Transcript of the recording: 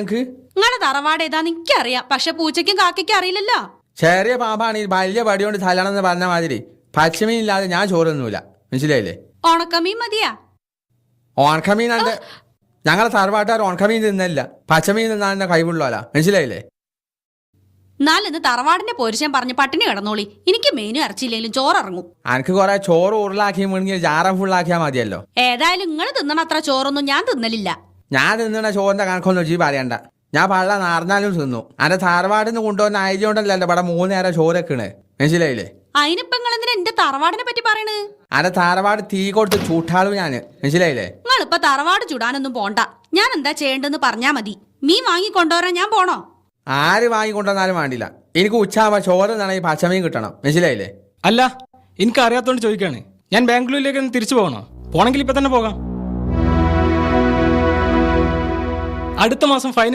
നിങ്ങളെ തറവാട് ഏതാന്ന് എനിക്കറിയാം, പക്ഷെ പൂച്ചയ്ക്കും കാക്കയ്ക്കും അറിയില്ലല്ലോ. ചെറിയ പാമ്പാണ് ഈ വലിയ പടി കൊണ്ട് തലണെന്ന് പറഞ്ഞ മാതിരി പച്ചമീൻ ഇല്ലാതെ ഞാൻ ചോറൊന്നുമില്ല, മനസ്സിലായില്ലേ? ഉണക്കമീൻ മതിയാ? ഉണക്കമീൻ ഉണ്ട്. ഞങ്ങളെ തറവാട്ടുകാർ ഉണക്കമീൻ തിന്നല്ല, പച്ചമീൻ തിന്നാൻ കഴിവുള്ളോല, മനസ്സിലായില്ലേ? എന്നാലിന്ന് തറവാടിന്റെ പോരിശൻ പറഞ്ഞ് പട്ടിണി കിടന്നോളി. എനിക്ക് മെയിനും ഇറച്ചിയില്ലെങ്കിലും ചോറിറങ്ങും. എനിക്ക് കുറെ ചോറ് ഉരുളാക്കി മുഴുങ്ങി ജാറം ഫുള്ളാക്കിയാൽ മതിയല്ലോ. ഏതായാലും നിങ്ങൾ തിന്നണ അത്ര ചോറൊന്നും ഞാൻ തിന്നലില്ല. ഞാൻ തിന്നണ ചോറിന്റെ കണക്കൊന്നും ജീ പറയണ്ട. ഞാൻ പള്ള നാർന്നാലും തിന്നു. അന്റെ തറവാടിന്ന് കൊണ്ടുവന്ന അരി കൊണ്ടല്ലോ ഇവിടെ 3 നേരം ചോറൊക്കെണ്, മനസ്സിലായില്ലേ? അതിനിപ്പ നിങ്ങൾ എന്തിനാ എന്റെ തറവാടിനെ പറ്റി പറയണ്? അന്റെ തറവാട് തീ കൊടുത്ത് ചൂട്ടാളും ഞാന്, മനസ്സിലായില്ലേ? നിങ്ങളിപ്പൊ തറവാട് ചുടാനൊന്നും പോണ്ട. ഞാൻ എന്താ ചെയ്യേണ്ടെന്ന് പറഞ്ഞാ മതി. മീൻ വാങ്ങിക്കൊണ്ടുവരാൻ ഞാൻ പോണോ? ആര് വാങ്ങിക്കൊണ്ടുവന്നാലും വേണ്ടില്ല, എനിക്ക് ഉച്ചാകുമ്പോ ചോറ് ഈ പച്ചമീൻ കിട്ടണം, മനസ്സിലായില്ലേ? അല്ല, എനിക്ക് അറിയാത്തോണ്ട് ചോദിക്കാണ്. ഞാൻ ബാംഗ്ലൂരിലേക്ക് തിരിച്ചു പോകണോ? പോണെങ്കിൽ ഇപ്പൊ തന്നെ പോകാം. അടുത്ത മാസം ഫൈനൽ